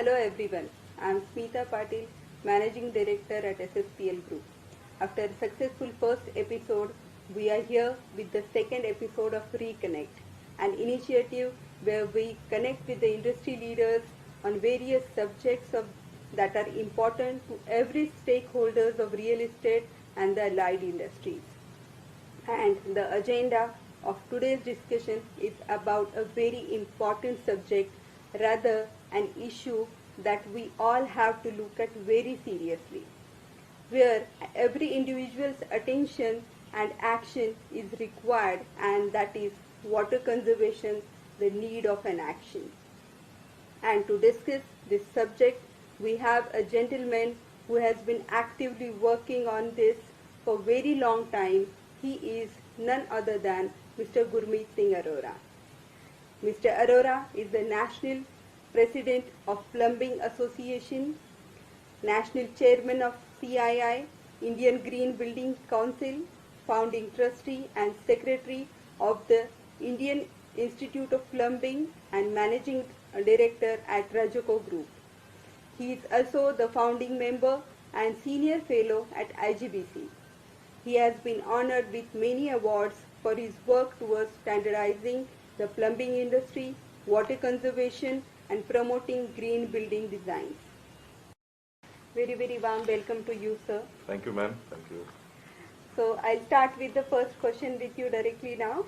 Hello everyone, I am Smita Patil, Managing Director at SSPL Group. After a successful first episode, we are here with the second episode of Reconnect, an initiative where we connect with the industry leaders on various subjects that are important to every stakeholders of real estate and the allied industries. And the agenda of today's discussion is about a very important subject, rather an issue that we all have to look at very seriously, where every individual's attention and action is required, and that is water conservation, the need of an action. And to discuss this subject, we have a gentleman who has been actively working on this for a very long time. He is none other than Mr. Gurmeet Singh Arora. Mr. Arora is the National President of Plumbing Association, National Chairman of CII, Indian Green Building Council, Founding Trustee and Secretary of the Indian Institute of Plumbing, and Managing Director at NAREDCO Group. He is also the founding member and Senior Fellow at IGBC. He has been honored with many awards for his work towards standardizing the plumbing industry, water conservation, and promoting green building designs. Very, very warm welcome to you, sir. Thank you, ma'am. Thank you. So I'll start with the first question with you directly now.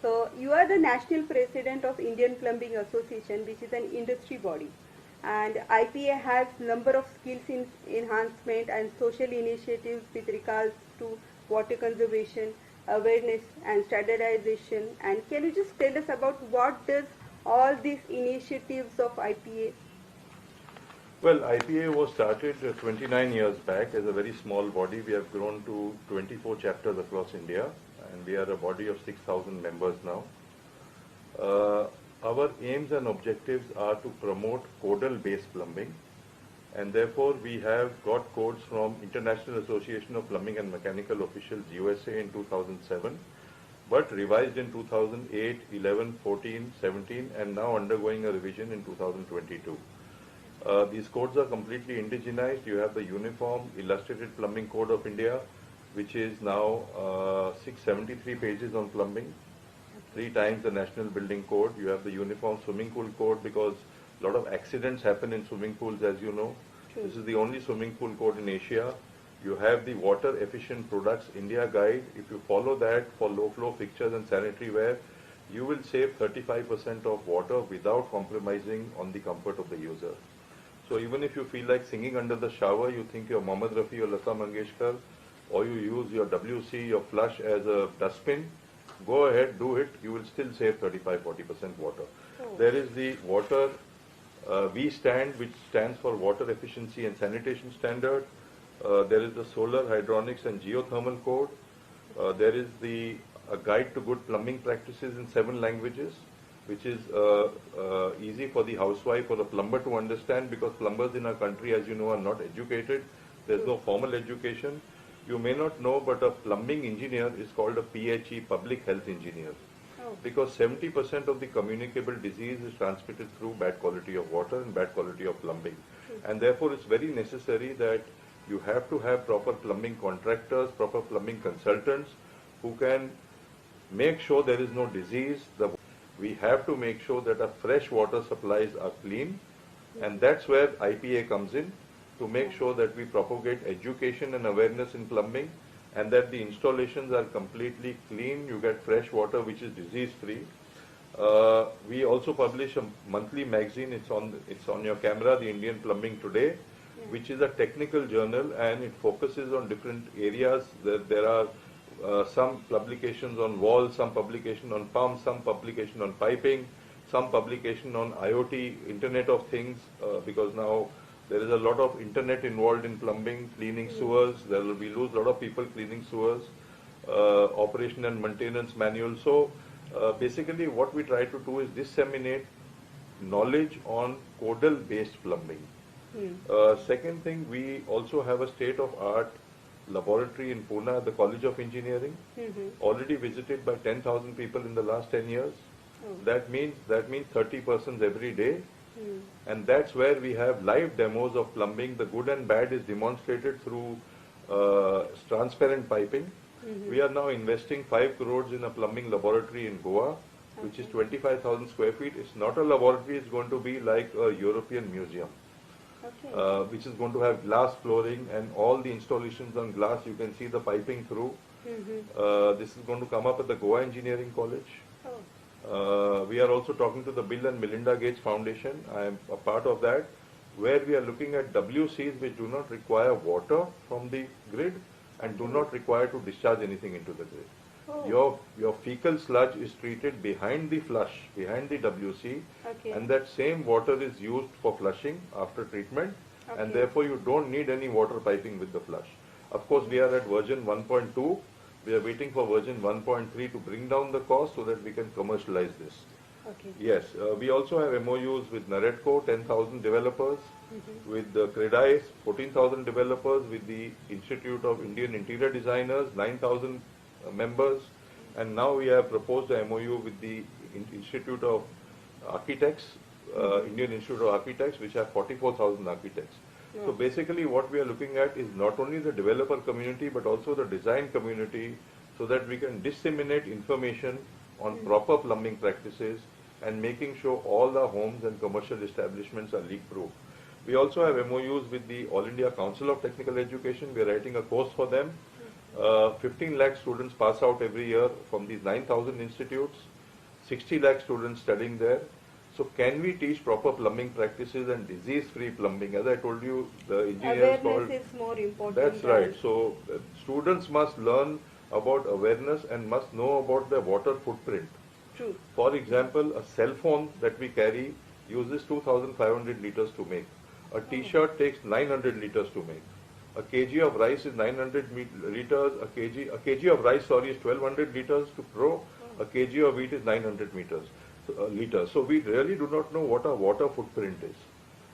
So you are the National President of Indian Plumbing Association, which is an industry body. And IPA has number of skills in enhancement and social initiatives with regards to water conservation, awareness and standardization. And can you just tell us about what does all these initiatives of IPA? Well, IPA was started 29 years back as a very small body. We have grown to 24 chapters across India, and we are a body of 6,000 members now. Our aims and objectives are to promote codal-based plumbing, and therefore we have got codes from International Association of Plumbing and Mechanical Officials USA in 2007, but revised in 2008, 11, 14, 17, and now undergoing a revision in 2022. These codes are completely indigenized. You have the Uniform Illustrated Plumbing Code of India, which is now 673 pages on plumbing, 3 times the National Building Code. You have the Uniform Swimming Pool Code, because a lot of accidents happen in swimming pools, as you know. True. This is the only swimming pool code in Asia. You have the Water Efficient Products India Guide. If you follow that for low flow fixtures and sanitary ware, you will save 35% of water without compromising on the comfort of the user. So even if you feel like singing under the shower, you think you're Mohammed Rafi or Lata Mangeshkar, or you use your WC, your flush as a dustbin, go ahead, do it. You will still save 35-40% water. Oh. There is the water V-stand, which stands for Water Efficiency and Sanitation Standard. There is the Solar Hydronics and Geothermal Code. There is the Guide to Good Plumbing Practices in 7 languages, which is easy for the housewife or the plumber to understand, because plumbers in our country, as you know, are not educated. There's no formal education. You may not know, but a plumbing engineer is called a PHE, Public Health Engineer, because 70% of the communicable disease is transmitted through bad quality of water and bad quality of plumbing. And therefore, it's very necessary that you have to have proper plumbing contractors, proper plumbing consultants who can make sure there is no disease. We have to make sure that our fresh water supplies are clean, and that's where IPA comes in, to make sure that we propagate education and awareness in plumbing, and that the installations are completely clean. You get fresh water which is disease free. We also publish a monthly magazine. It's on your camera, the Indian Plumbing Today, which is a technical journal, and it focuses on different areas. There are some publications on walls, some publication on pumps, some publication on piping, some publication on IoT, Internet of Things, because now there is a lot of internet involved in plumbing, cleaning sewers. We lose a lot of people cleaning sewers, operation and maintenance manual. So basically what we try to do is disseminate knowledge on codal based plumbing. Second thing, we also have a state-of-art laboratory in Pune at the College of Engineering, already visited by 10,000 people in the last 10 years. That means 30 persons every day And that's where we have live demos of plumbing. The good and bad is demonstrated through transparent piping. We are now investing 5 crores in a plumbing laboratory in Goa, which is 25,000 square feet. It's not a laboratory, it's going to be like a European museum, which is going to have glass flooring and all the installations on glass. You can see the piping through. This is going to come up at the Goa Engineering College. We are also talking to the Bill and Melinda Gates Foundation. I am a part of that, where we are looking at WCs which do not require water from the grid and do not require to discharge anything into the grid. Your fecal sludge is treated behind the flush, behind the WC, and that same water is used for flushing after treatment, and therefore you don't need any water piping with the flush. Of course, we are at version 1.2. We are waiting for version 1.3 to bring down the cost so that we can commercialize this. Yes, we also have MOUs with NAREDCO, 10,000 developers, with the CREDICE, 14,000 developers, with the Institute of Indian Interior Designers, 9,000 members, and now we have proposed a MOU with the Institute of Architects, Indian Institute of Architects, which have 44,000 architects. So basically what we are looking at is not only the developer community but also the design community, so that we can disseminate information on proper plumbing practices and making sure all our homes and commercial establishments are leak proof. We also have MOUs with the All India Council of Technical Education. We are writing a course for them. 15 lakh students pass out every year from these 9,000 institutes, 60 lakh students studying there. So can we teach proper plumbing practices and disease-free plumbing? As I told you, the engineers called... Awareness is more important. That's right. So students must learn about awareness and must know about their water footprint. True. For example, a cell phone that we carry uses 2,500 liters to make. A t-shirt takes 900 liters to make. A kg of rice is 900 liters. A kg of rice, sorry, is 1,200 liters to grow. A kg of wheat is 900 liters. So we really do not know what our water footprint is.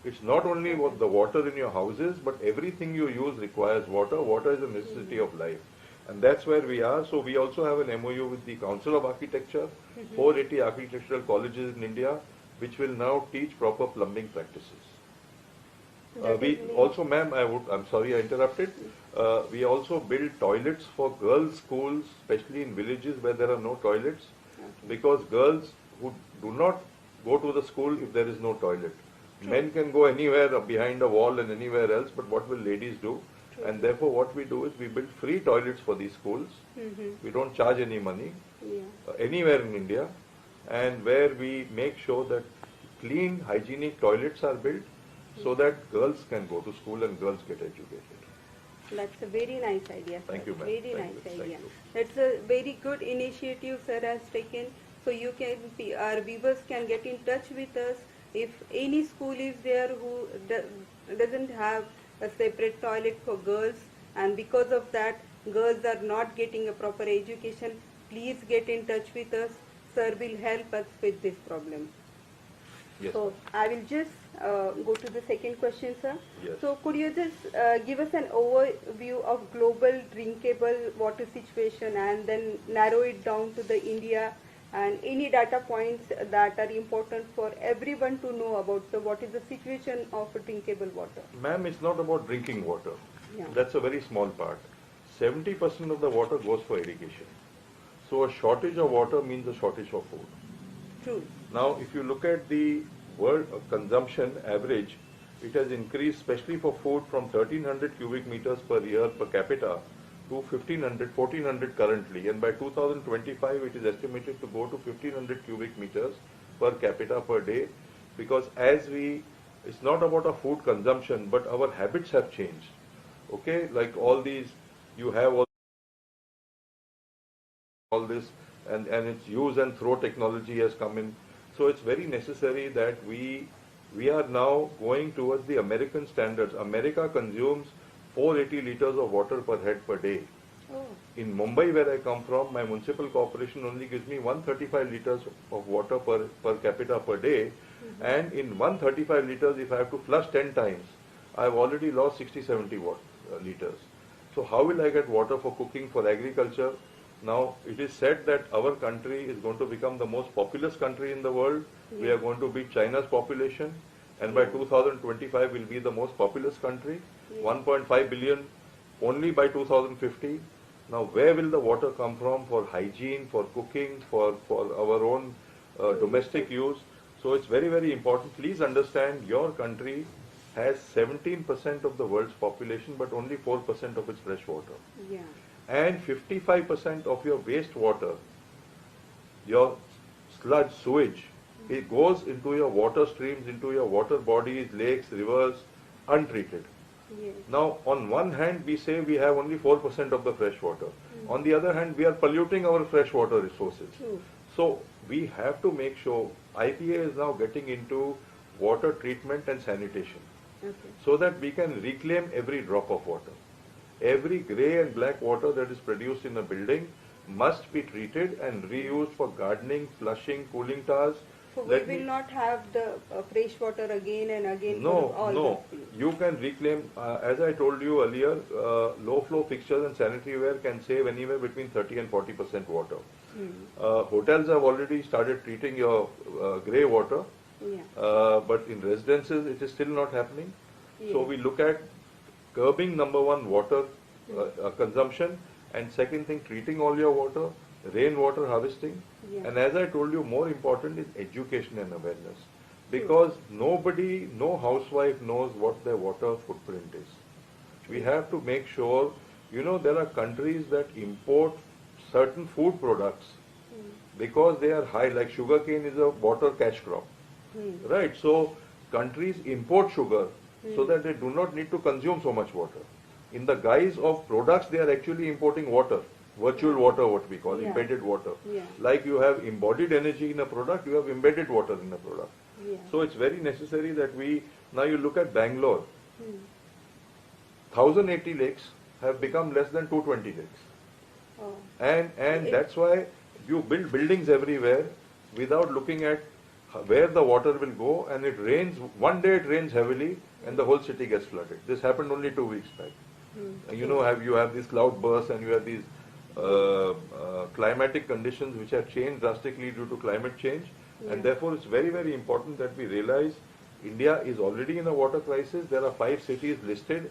It's not only what the water in your houses, but everything you use requires water. Water is a necessity of life. And that's where we are. So we also have an MOU with the Council of Architecture, 480 architectural colleges in India, which will now teach proper plumbing practices. We also, ma'am, I'm sorry I interrupted. We also build toilets for girls' schools, especially in villages where there are no toilets, because girls who do not go to the school if there is no toilet. Men can go anywhere behind a wall and anywhere else, but what will ladies do? And therefore what we do is we build free toilets for these schools. We don't charge any money anywhere in India, and where we make sure that clean, hygienic toilets are built so that girls can go to school and girls get educated. That's a very nice idea, sir. Thank you, ma'am. Very nice idea. That's a very good initiative sir has taken. So you can, our viewers can get in touch with us. If any school is there who doesn't have a separate toilet for girls, and because of that girls are not getting a proper education, please get in touch with us. Sir will help us with this problem. Yes. So I will just go to the second question, sir. Yes. So could you just give us an overview of global drinkable water situation and then narrow it down to the India, and any data points that are important for everyone to know about? So what is the situation of drinkable water? Ma'am, it's not about drinking water. Yeah. That's a very small part. 70% of the water goes for irrigation. So a shortage of water means a shortage of food. True. Now, if you look at the world consumption average, it has increased, especially for food, from 1,300 cubic meters per year per capita to 1,400 currently, and by 2025 it is estimated to go to 1,500 cubic meters per capita per day, because it's not about our food consumption, but our habits have changed. Okay, like all these, you have all this, and its use and throw technology has come in. So it's very necessary that we are now going towards the American standards. America consumes 480 liters of water per head per day. In Mumbai, where I come from, my municipal corporation only gives me 135 liters of water per capita per day. And in 135 liters, if I have to flush 10 times, I have already lost 60-70 liters. So how will I get water for cooking, for agriculture? Now, it is said that our country is going to become the most populous country in the world. We are going to beat China's population. And by Yeah. 2025 we'll be the most populous country, Yeah. 1.5 billion only by 2050. Now where will the water come from for hygiene, for cooking, for our own domestic use? So it's very, very important. Please understand your country has 17% of the world's population but only 4% of its fresh water. Yeah. And 55% of your wastewater, your sludge, sewage, it goes into your water streams, into your water bodies, lakes, rivers, untreated. Yes. Now, on one hand, we say we have only 4% of the fresh water. On the other hand, we are polluting our freshwater resources. True. So, we have to make sure IPA is now getting into water treatment and sanitation Okay. so that we can reclaim every drop of water. Every grey and black water that is produced in a building must be treated and reused for gardening, flushing, cooling towers. So we Let will me- not have the fresh water again and again No, for all no. those things. You can reclaim, as I told you earlier, low flow fixtures and sanitary ware can save anywhere between 30 and 40% water. Hotels have already started treating your grey water, Yeah. but in residences it is still not happening. So Yes. we look at curbing number one water consumption, and second thing treating all your water, rainwater harvesting, Yeah. and as I told you, more important is education and awareness, because nobody, no housewife knows what their water footprint is. We have to make sure, you know, there are countries that import certain food products because they are high, like sugarcane is a water cash crop, right? So countries import sugar so that they do not need to consume so much water. In the guise of products, they are actually importing water, virtual water, what we call, Yeah. embedded water. Yeah. Like you have embodied energy in a product, you have embedded water in a product. Yeah. So it's very necessary that we, now you look at Bangalore, 1080 lakes have become less than 220 lakes. Oh. And It- that's why you build buildings everywhere without looking at where the water will go, and it rains, one day it rains heavily and the whole city gets flooded. This happened only 2 weeks back. You know, you have these cloud bursts and you have these climatic conditions which have changed drastically due to climate change, and therefore it's very, very important that we realize India is already in a water crisis. There are 5 cities listed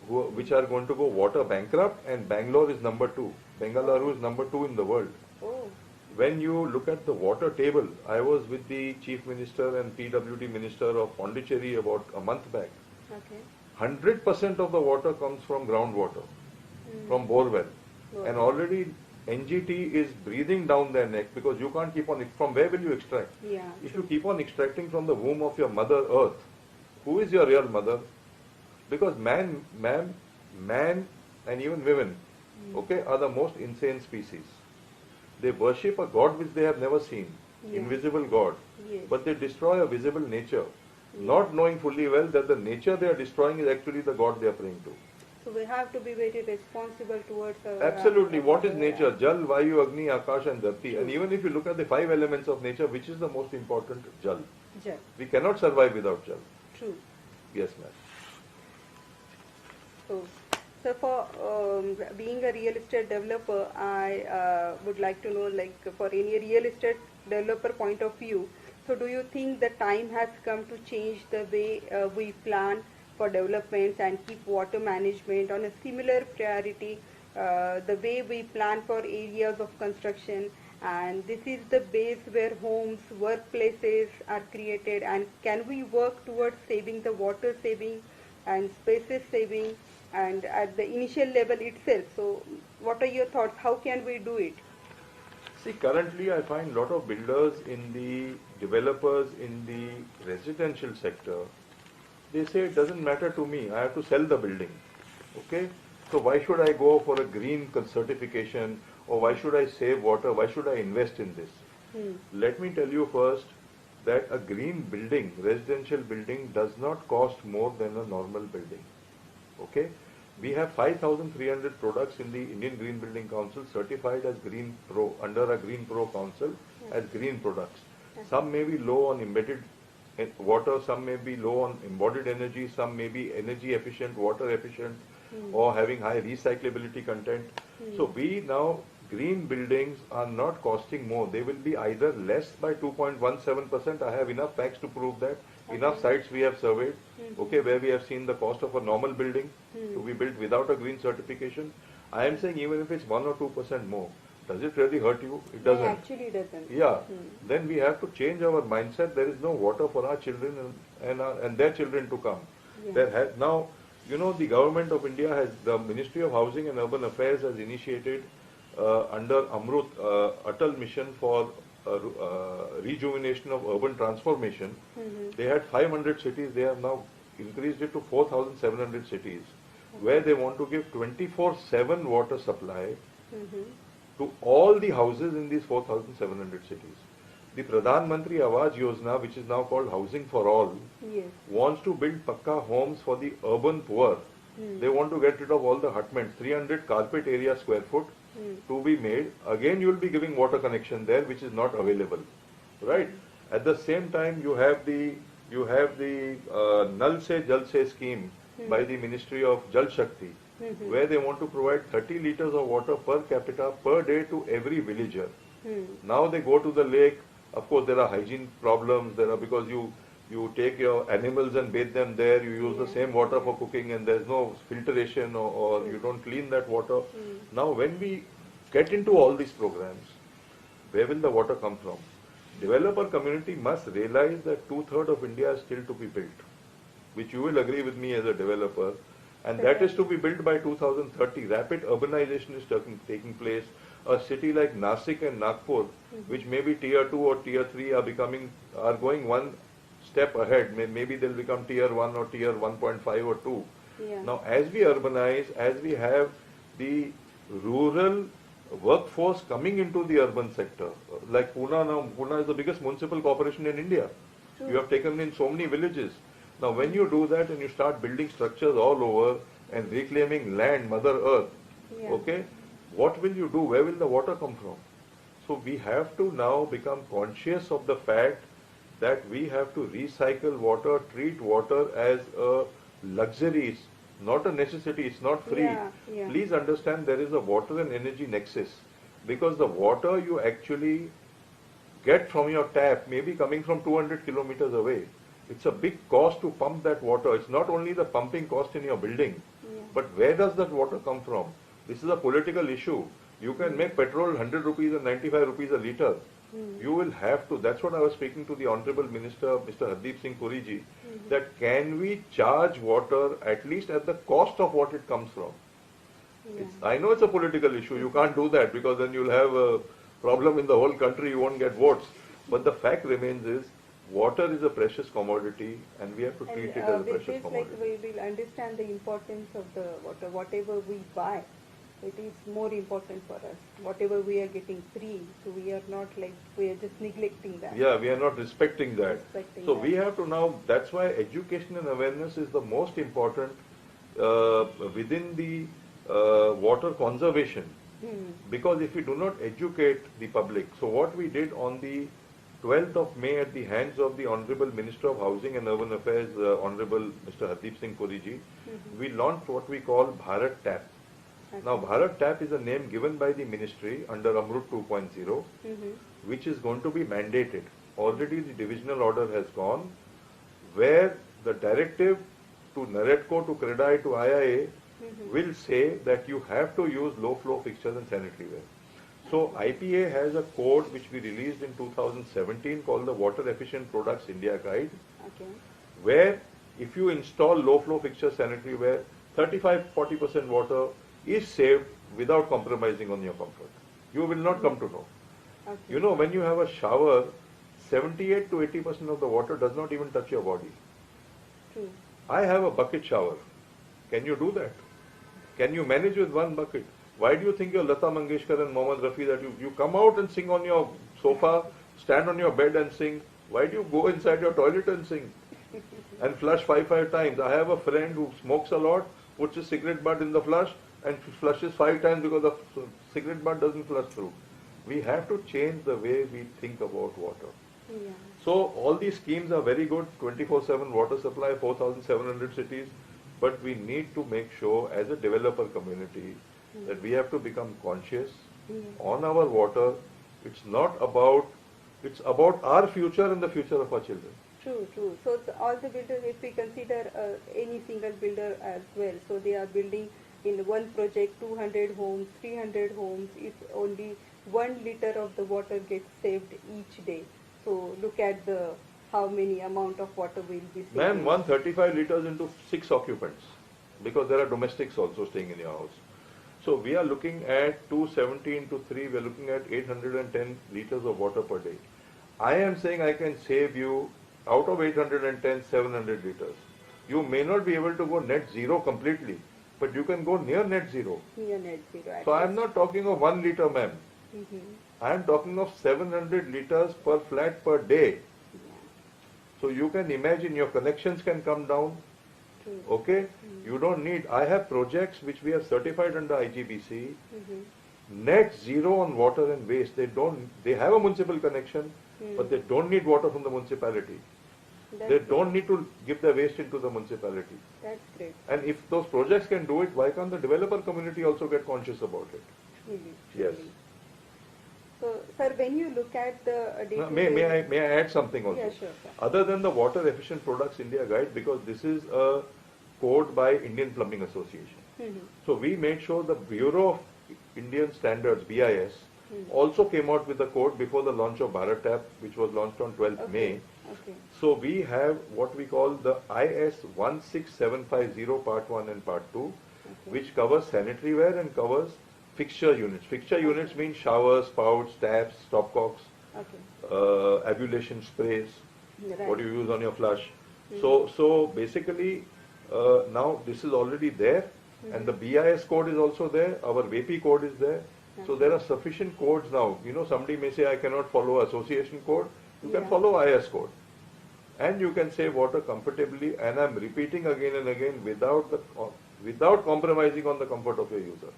which are going to go water bankrupt, and Bangalore is number 2. Bengaluru is number 2 in the world. Oh. When you look at the water table, I was with the Chief Minister and PWD Minister of Pondicherry about a month back. Okay. 100% of the water comes from groundwater, from borewell. And already NGT is breathing down their neck because you can't keep on, from where will you extract? Yeah. If you keep on extracting from the womb of your mother earth, who is your real mother? Because man and even women, okay, are the most insane species. They worship a god which they have never seen, Yeah. invisible god, Yes. but they destroy a visible nature, not knowing fully well that the nature they are destroying is actually the god they are praying to. So we have to be very responsible towards Absolutely. What is nature? Jal, Vayu, Agni, Akash and Dharti. And even if you look at the 5 elements of nature, which is the most important? Jal. Jal. We cannot survive without Jal. True. Yes, ma'am. So for being a real estate developer, I would like to know, like, for any real estate developer point of view, so do you think the time has come to change the way we plan for developments and keep water management on a similar priority, the way we plan for areas of construction, and this is the base where homes, workplaces are created, and can we work towards saving the water saving and spaces saving and at the initial level itself? So what are your thoughts? How can we do it? See, currently I find a lot of builders in the developers in the residential sector, they say it doesn't matter to me, I have to sell the building. Okay? So why should I go for a green certification, or why should I save water, why should I invest in this? Let me tell you first that a green building, residential building, does not cost more than a normal building. Okay? We have 5,300 products in the Indian Green Building Council certified as Green Pro, under a Green Pro Council as green products. Some may be low on embedded water, some may be low on embodied energy, some may be energy efficient, water efficient, or having high recyclability content. So we now green buildings are not costing more. They will be either less by 2.17%. I have enough facts to prove that. Enough sites we have surveyed, okay, where we have seen the cost of a normal building to be built without a green certification. I am saying even if it's 1 or 2% more, does it really hurt you? It doesn't. It actually doesn't. Yeah. Then we have to change our mindset. There is no water for our children and their children to come. Yeah. Now, you know, the government of India has, the Ministry of Housing and Urban Affairs has initiated under Amrut Atal Mission for rejuvenation of urban transformation. They had 500 cities. They have now increased it to 4,700 cities, where they want to give 24/7 water supply to all the houses in these 4,700 cities. The Pradhan Mantri Awas Yojana, which is now called Housing for All, Yes. wants to build pakka homes for the urban poor. They want to get rid of all the hutments, 300 carpet area square foot to be made. Again, you will be giving water connection there, which is not available, right? At the same time, you have the Nal Se Jal Se scheme by the Ministry of Jal Shakti, where they want to provide 30 liters of water per capita per day to every villager. Now they go to the lake. Of course, there are hygiene problems. There are, because you take your animals and bathe them there. You use the same water for cooking, and there's no filtration, or you don't clean that water. Now, when we get into all these programs, where will the water come from? Developer community must realize that 2/3 of India is still to be built, which you will agree with me as a developer, and that is to be built by 2030. Rapid urbanization is taking place. A city like Nasik and Nagpur, which may be tier 2 or tier 3, are going one step ahead. Maybe they'll become tier 1 or tier 1.5 or 2. Yeah. Now, as we urbanize, as we have the rural workforce coming into the urban sector, like Pune now, Pune is the biggest municipal corporation in India. True. You have taken in so many villages. Now, when you do that and you start building structures all over and reclaiming land, Mother Earth, okay, what will you do? Where will the water come from? So we have to now become conscious of the fact that we have to recycle water, treat water as a luxury. It's not a necessity, it's not free. Yeah. Please understand there is a water and energy nexus, because the water you actually get from your tap may be coming from 200 kilometers away. It's a big cost to pump that water. It's not only the pumping cost in your building, but where does that water come from? This is a political issue. You can make petrol 100 rupees and 95 rupees a litre. You will have to, that's what I was speaking to the Honorable Minister, Mr. Hardeep Singh Puri ji, that can we charge water at least at the cost of what it comes from? I know it's a political issue. You can't do that, because then you'll have a problem in the whole country. You won't get votes. But the fact remains is, water is a precious commodity, and we have to treat it as a precious commodity. Like we will understand the importance of the water. Whatever we buy, it is more important for us. Whatever we are getting free, so we are not like, we are just neglecting that. Yeah, we are not respecting that. So that. we have to now, that's why education and awareness is the most important within the water conservation. Because if we do not educate the public, so what we did on the 12th of May at the hands of the Honorable Minister of Housing and Urban Affairs, Honorable Mr. Hardeep Singh Puri ji, we launched what we call Bharat Tap. Now, Bharat Tap is a name given by the ministry under Amrut 2.0, which is going to be mandated. Already the divisional order has gone, where the directive to NAREDCO, to CREDAI, to IIA will say that you have to use low flow fixtures and sanitary ware. So IPA has a code which we released in 2017 called the Water Efficient Products India Guide, where if you install low flow fixture sanitary ware, 35-40% water is saved without compromising on your comfort. You will not come to know. You know, when you have a shower, 78 to 80% of the water does not even touch your body. True. I have a bucket shower. Can you do that? Can you manage with one bucket? Why do you think you're Lata Mangeshkar and Mohammad Rafi that you come out and sing on your sofa, stand on your bed and sing? Why do you go inside your toilet and sing? And flush five times. I have a friend who smokes a lot, puts his cigarette butt in the flush and flushes 5 times because the cigarette butt doesn't flush through. We have to change the way we think about water. So all these schemes are very good, 24/7 water supply, 4,700 cities, but we need to make sure as a developer community that we have to become conscious, on our water. It's about our future and the future of our children. True, true. So all the builders, if we consider any single builder as well, so they are building in one project 200 homes, 300 homes, if only 1 liter of the water gets saved each day. So look at the how many amount of water will be saved. Ma'am, 135 liters into 6 occupants, because there are domestics also staying in your house. So we are looking at 270 into 3, we are looking at 810 liters of water per day. I am saying I can save you out of 810, 700 liters. You may not be able to go net zero completely, but you can go near net zero. Near net zero. So I am not talking of 1 liter, ma'am. I am talking of 700 liters per flat per day. Yeah. So you can imagine your connections can come down. True. Okay? You don't need, I have projects which we have certified under IGBC, net zero on water and waste. They have a municipal connection, but they don't need water from the municipality. They don't need to give the waste into the municipality. That's great. And if those projects can do it, why can't the developer community also get conscious about it? Really, Yes. really. So, sir, when you look at the Now, may I add something also? Yeah, sure, sir. Other than the Water Efficient Products India Guide, because this is a code by Indian Plumbing Association. So we made sure the Bureau of Indian Standards, BIS, also came out with the code before the launch of Bharat Tap, which was launched on 12th May. Okay. So we have what we call the IS 16750 Part 1 and Part 2, which covers sanitary ware and covers fixture units. Fixture units mean showers, spouts, taps, stopcocks, ablution sprays, what you use on your flush. So basically, now this is already there, and the BIS code is also there, our VP code is there. So there are sufficient codes now. You know, somebody may say, I cannot follow association code. You can follow IS code. And you can save water comfortably, and I'm repeating again and again, without compromising on the comfort of your user.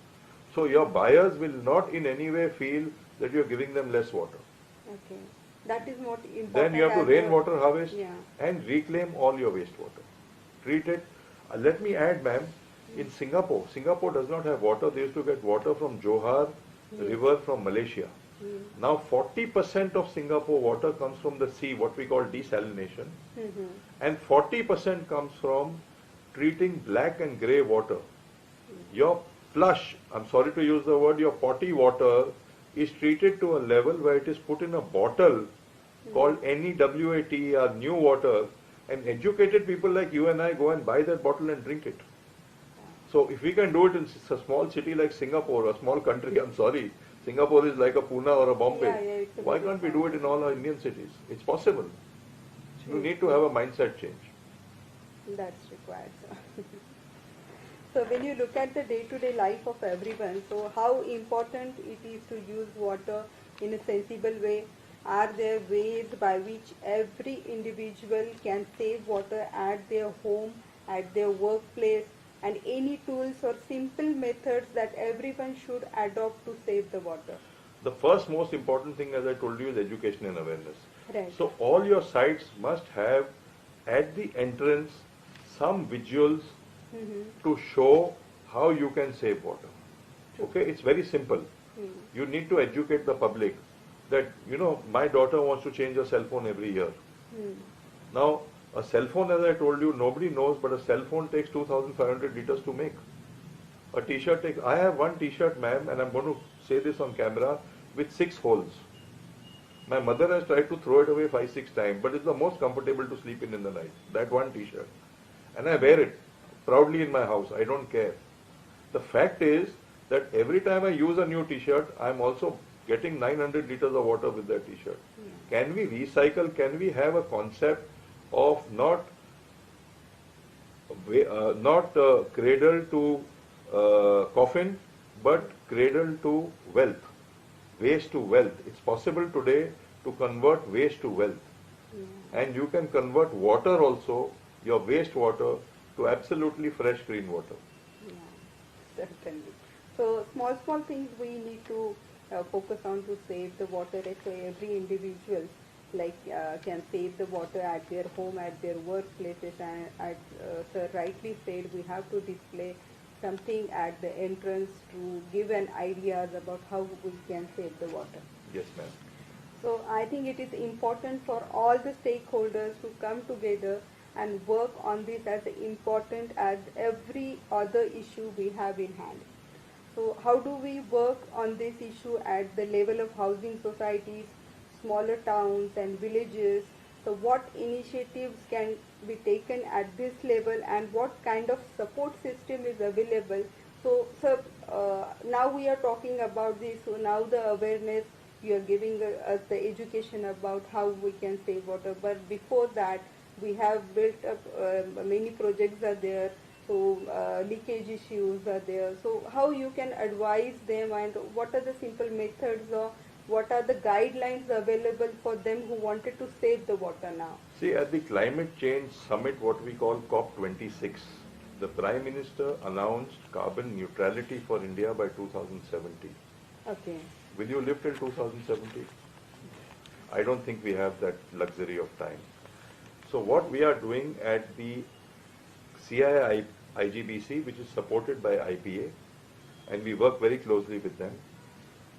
So your buyers will not in any way feel that you're giving them less water. Okay. That is more important. Then you have to rainwater harvest Yeah. and reclaim all your wastewater. Treat it. Let me add, ma'am, in Singapore does not have water. They used to get water from Johar River from Malaysia. Now 40% of Singapore water comes from the sea, what we call desalination, and 40% comes from treating black and grey water. Your flush, I'm sorry to use the word, your potty water is treated to a level where it is put in a bottle called NEWATER, new water, and educated people like you and I go and buy that bottle and drink it. So if we can do it in a small city like Singapore, a small country, I'm sorry, Singapore is like a Pune or a Bombay. Why can't we do it in all our Indian cities? It's possible. You need to have a mindset change. That's required, sir. So when you look at the day-to-day life of everyone, so how important it is to use water in a sensible way? Are there ways by which every individual can save water at their home, at their workplace, and any tools or simple methods that everyone should adopt to save the water? The first most important thing, as I told you, is education and awareness. Right. So all your sites must have at the entrance some visuals to show how you can save water. Okay, it's very simple. You need to educate the public that, you know, my daughter wants to change her cell phone every year. Now, a cell phone, as I told you, nobody knows, but a cell phone takes 2,500 liters to make. A t-shirt takes, I have one t-shirt, ma'am, and I'm going to say this on camera, with 6 holes. My mother has tried to throw it away 5-6 times, but it's the most comfortable to sleep in the night, that one t-shirt. And I wear it proudly in my house, I don't care. The fact is that every time I use a new t-shirt, I'm also getting 900 liters of water with that t-shirt. Can we recycle? Can we have a concept of not cradle to coffin, but cradle to wealth, waste to wealth? It's possible today to convert waste to wealth. And you can convert water also, your waste water, to absolutely fresh green water. Yeah, certainly. So small things we need to focus on to save the water. So every individual can save the water at their home, at their workplaces, and as Sir rightly said, we have to display something at the entrance to give an ideas about how we can save the water. Yes, ma'am. So I think it is important for all the stakeholders to come together and work on this as important as every other issue we have in hand. So how do we work on this issue at the level of housing societies, smaller towns and villages? So what initiatives can be taken at this level and what kind of support system is available? So, sir, now we are talking about this, so now the awareness, you are giving us the education about how we can save water, but before that we have built up many projects are there, so leakage issues are there. So how you can advise them and what are the simple methods or what are the guidelines available for them who wanted to save the water now? See, at the climate change summit, what we call COP26, the Prime Minister announced carbon neutrality for India by 2070. Okay. Will you live till 2070? I don't think we have that luxury of time. So what we are doing at the CII IGBC, which is supported by IPA, and we work very closely with them,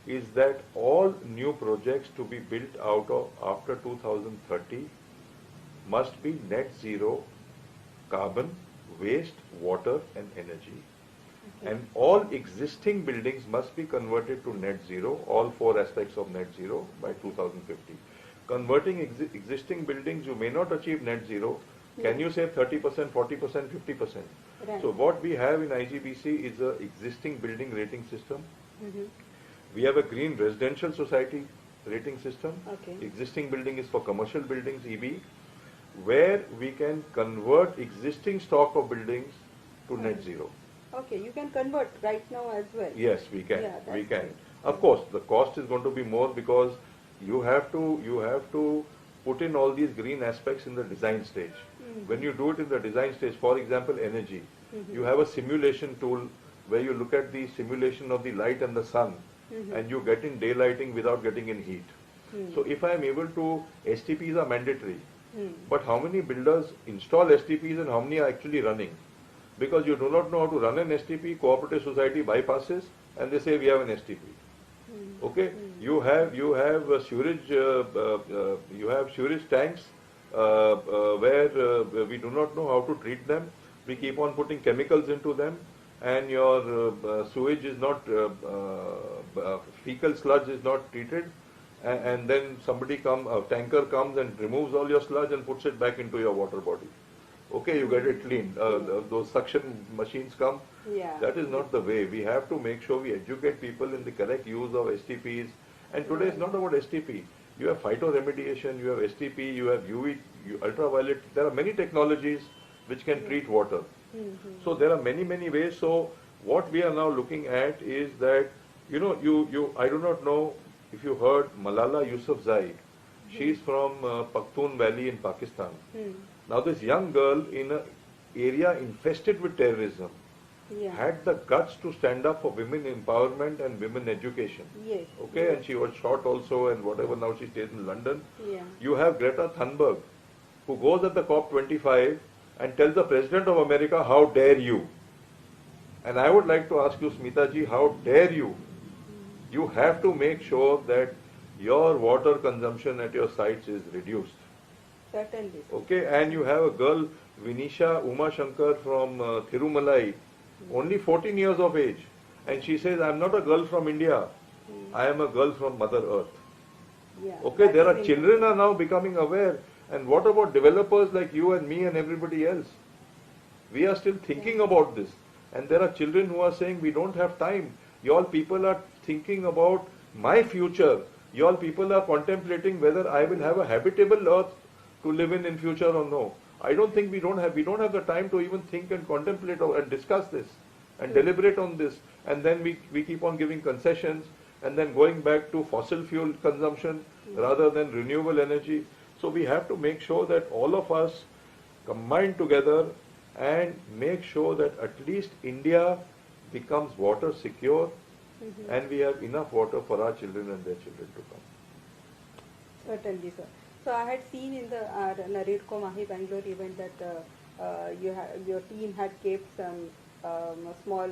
is that all new projects to be built out of after 2030 must be net zero carbon, waste, water and energy. Okay. And all existing buildings must be converted to net zero, all four aspects of net zero by 2050. Converting existing buildings, you may not achieve net zero. Can you save 30%, 40%, 50%? Right. So what we have in IGBC is a existing building rating system. Mm-hmm. We have a green residential society rating system. Okay. Existing building is for commercial buildings, EB, where we can convert existing stock of buildings to net zero. Okay, you can convert right now as well. Yes, we can. Yeah, We that's can. great. Of course, the cost is going to be more because you have to put in all these green aspects in the design stage. Mm-hmm. When you do it in the design stage, for example, energy, Mm-hmm. you have a simulation tool where you look at the simulation of the light and the sun, Mm-hmm. and you get in daylighting without getting in heat. Mm. So if I am able to, STPs are mandatory, Mm. but how many builders install STPs and how many are actually running? Because you do not know how to run an STP, cooperative society bypasses and they say we have an STP. Mm. Okay, Mm. you have sewage tanks where we do not know how to treat them. We keep on putting chemicals into them, and your sewage is not fecal sludge is not treated, and then a tanker comes and removes all your sludge and puts it back into your water body. Okay, you get it cleaned. Those suction machines come. Yeah. That is not the way. We have to make sure we educate people in the correct use of STPs. And today it's not about STP. You have phytoremediation, you have STP, you have UV, ultraviolet. There are many technologies which can treat water. Mm-hmm. So there are many ways. So what we are now looking at is that, I do not know if you heard Malala Yousafzai. She's from Pakhtun Valley in Pakistan. Mm. Now this young girl in an area infested with terrorism Yeah. had the guts to stand up for women empowerment and women education. Yes. Okay, Yes. and she was shot also and whatever, now she stays in London. Yeah. You have Greta Thunberg, who goes at the COP25 and tells the President of America, how dare you? And I would like to ask you, Smita ji, how dare you? You have to make sure that your water consumption at your sites is reduced. Certainly. Okay, and you have a girl, Vinisha Uma Shankar from Thirumalai, only 14 years of age. And she says, I'm not a girl from India, I am a girl from Mother Earth. Yeah. Okay, That there is are children are now becoming aware. And what about developers like you and me and everybody else? We are still thinking about this. And there are children who are saying, we don't have time. Y'all people are thinking about my future. Y'all people are contemplating whether I will have a habitable earth to live in future or no. I don't think we don't have the time to even think and contemplate and discuss this and deliberate on this. And then we keep on giving concessions and then going back to fossil fuel consumption rather than renewable energy. So we have to make sure that all of us combine together and make sure that at least India becomes water secure and we have enough water for our children and their children to come. Certainly, sir. So I had seen in the NAREDCO MAHI Bangalore event that your team had kept some small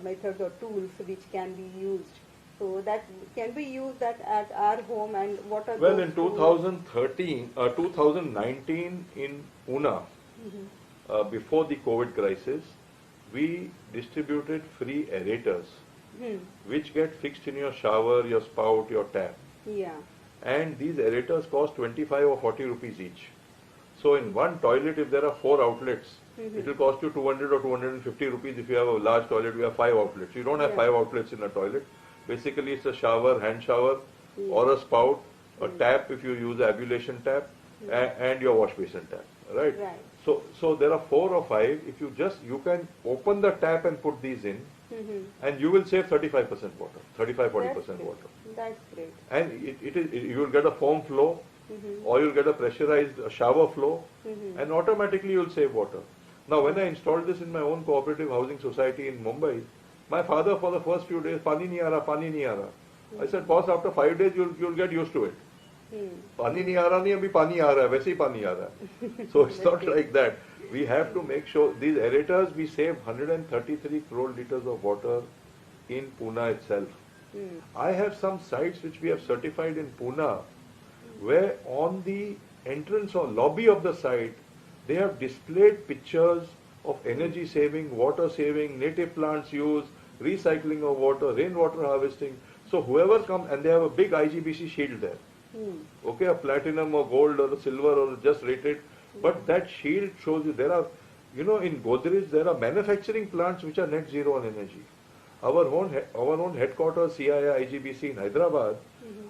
methods or tools which can be used. So that can we use that at our home, and what are Well, those in tools? 2019 in Pune, Mhm. before the COVID crisis, we distributed free aerators, Hmm. which get fixed in your shower, your spout, your tap. Yeah. And these aerators cost 25 or 40 rupees each. So in one toilet, if there are 4 outlets, it will Mhm. cost you 200 or 250 rupees. If you have a large toilet, we have 5 outlets. You don't have Yeah. 5 outlets in a toilet. Basically, it's a shower, hand shower, Yeah. or a spout, a Hmm. tap if you use ablution tap, Hmm. and your wash basin tap. Right? Right. So there are 4 or 5. If you can open the tap and put these in, Mhm. and you will save 35% water, 35 40 That's percent great. water. That's great. And you will get a foam flow, Mhm. or you'll get a pressurized shower flow, Mhm. and automatically you'll save water. Now, when I Right. installed this in my own cooperative housing society in Mumbai, my father for the first few days, pani nahi aa raha, pani nahi aa raha. I said, boss, after 5 days you'll get used to it. Hmm. पानी नहीं आ रहा नहीं अभी पानी आ रहा है वैसे ही पानी आ रहा है so it's not Okay. like that. We have to make sure these aerators, we save 133 crore liters of water in Pune itself. Hmm. I have some sites which we have certified in Pune where on the entrance or lobby of the site they have displayed pictures of energy saving, water saving, native plants use, recycling of water, rainwater harvesting. So whoever comes, and they have a big IGBC shield there. Hmm. Okay, a platinum or gold or a silver or just rated, but that shield shows you there are, in Godrej there are manufacturing plants which are net zero on energy. Our own headquarters, CII IGBC in Hyderabad,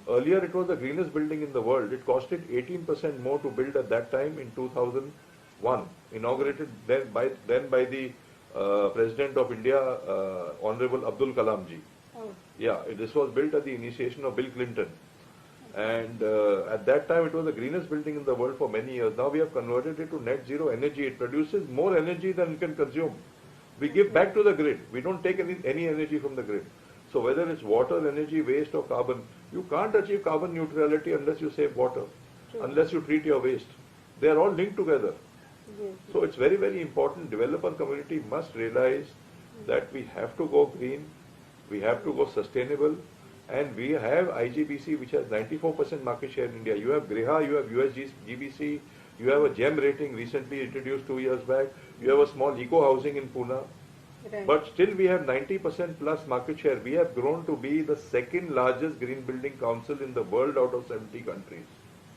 earlier it was the greenest building in the world. It costed 18% more to build at that time in 2001, inaugurated then by the President of India, Honorable Abdul Kalam ji. Oh. Yeah, this was built at the initiation of Bill Clinton. And at that time it was the greenest building in the world for many years. Now we have converted it to net zero energy. It produces more energy than it can consume. We give back to the grid. We don't take any energy from the grid. So whether it's water, energy, waste or carbon, you can't achieve carbon neutrality unless you save water, True. unless you treat your waste. They are all linked together. Yes. So it's very, very important. Developer community must realize that we have to go green, we have to go sustainable, and we have IGBC which has 94% market share in India. You have Griha, you have USGBC, you have a GEM rating recently introduced 2 years back, you have a small eco housing in Pune. Right. But still we have 90% plus market share. We have grown to be the second largest green building council in the world out of 70 countries.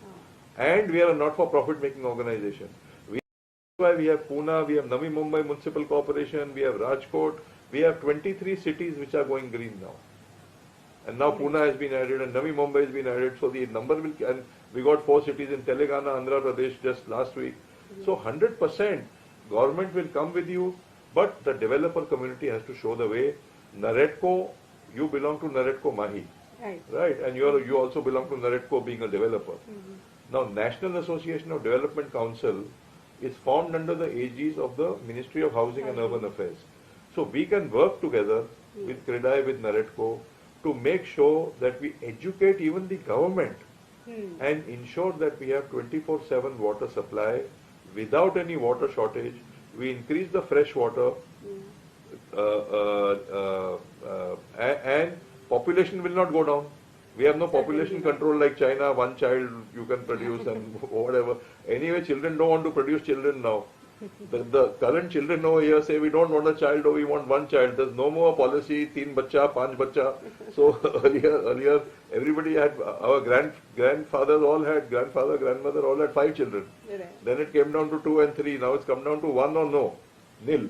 Oh. And we are a not-for-profit making organization. That's why we have Pune, we have Navi Mumbai Municipal Corporation, we have Rajkot, we have 23 cities which are going green now. And now Pune has been added and Navi Mumbai has been added, so the number will, and we got 4 cities in Telangana, Andhra Pradesh just last week. So 100% government will come with you, but the developer community has to show the way. NAREDCO, you belong to NAREDCO MAHI, Right. right? And you also belong to NAREDCO being a developer. Now National Association of Development Council is formed under the aegis of the Ministry of Housing and Urban Affairs. So we can work together with CREDAI, with NAREDCO, to make sure that we educate even the government and ensure that we have 24/7 water supply without any water shortage. We increase the fresh water and population will not go down. We have no population control like China, one child you can produce and whatever. Anyway, children don't want to produce children now. The current children over here say we don't want a child or we want one child. There's no more policy, 3 bacha, 5 bacha. So earlier everybody had, our grandfathers all had, grandmother all had 5 children. Right. Then it came down to 2 and 3. Now it's come down to 1 or no, nil.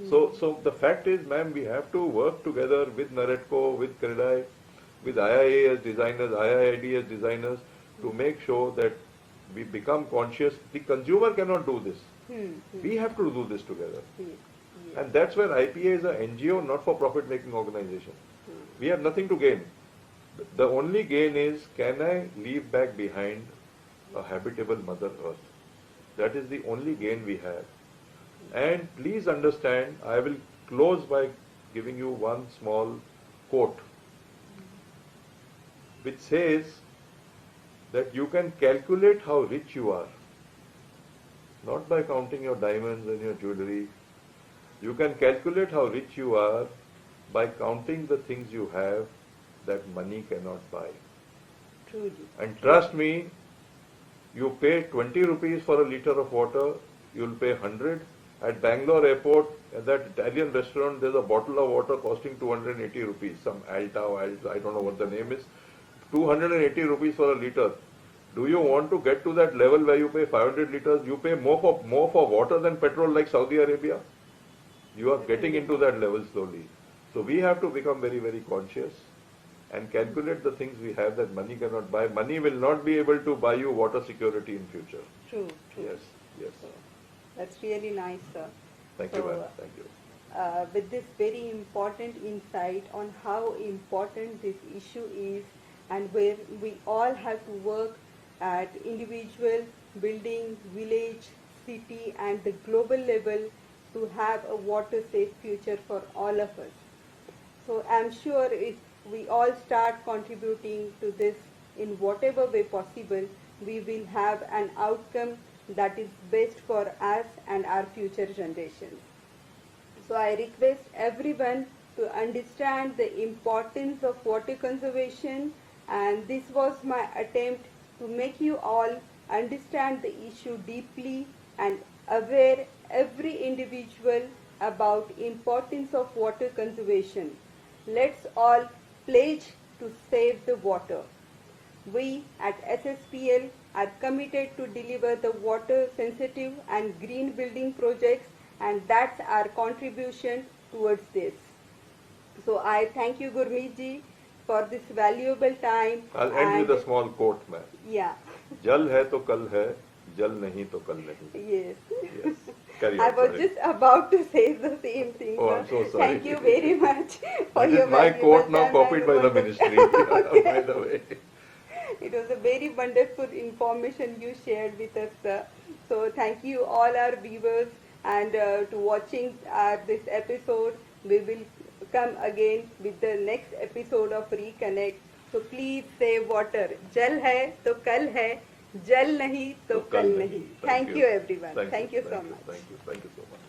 So the fact is, ma'am, we have to work together with NAREDCO, with CREDAI, with IIA as designers, IIID as designers, to make sure that we become conscious. The consumer cannot do this. We have to do this together. And that's where IPA is an NGO, not for profit making organization. We have nothing to gain. The only gain is, can I leave back behind a habitable Mother Earth? That is the only gain we have. And please understand, I will close by giving you one small quote, which says that you can calculate how rich you are, not by counting your diamonds and your jewelry. You can calculate how rich you are by counting the things you have that money cannot buy. Truly. And trust me, you pay 20 rupees for a liter of water, you'll pay 100. At Bangalore airport, at that Italian restaurant, there's a bottle of water costing 280 rupees. Some Alta, I don't know what the name is. 280 rupees for a liter. Do you want to get to that level where you pay 500 liters? You pay more for water than petrol like Saudi Arabia? You are getting into that level slowly. So we have to become very, very conscious and calculate the things we have that money cannot buy. Money will not be able to buy you water security in future. True, true. Yes, yes. So, that's really nice, sir. Thank you, ma'am. Thank you. With this very important insight on how important this issue is and where we all have to work at individual, building, village, city and the global level to have a water safe future for all of us. So I'm sure if we all start contributing to this in whatever way possible, we will have an outcome that is best for us and our future generations. So I request everyone to understand the importance of water conservation, and this was my attempt to make you all understand the issue deeply and aware every individual about importance of water conservation. Let's all pledge to save the water. We at SSPL are committed to deliver the water sensitive and green building projects, and that's our contribution towards this. So I thank you, Gurmeet ji, for this valuable time. I'll end with a small quote, ma'am. Yeah. जल है तो कल है, जल नहीं तो कल नहीं. Yes. Yes. Carry I on, was sorry. just about to say the same thing. Oh, sir. I'm so sorry. Thank you very much for That your is my valuable quote now time copied and by the wonderful- ministry, by the way. It was a very wonderful information you shared with us, sir. So thank you all our viewers and to watching this episode. We will come again with the next episode of Reconnect. So please save water. Jal hai to kal hai, jal nahi to kal nahi. Thank you everyone. Thank you so much. Thank you so much.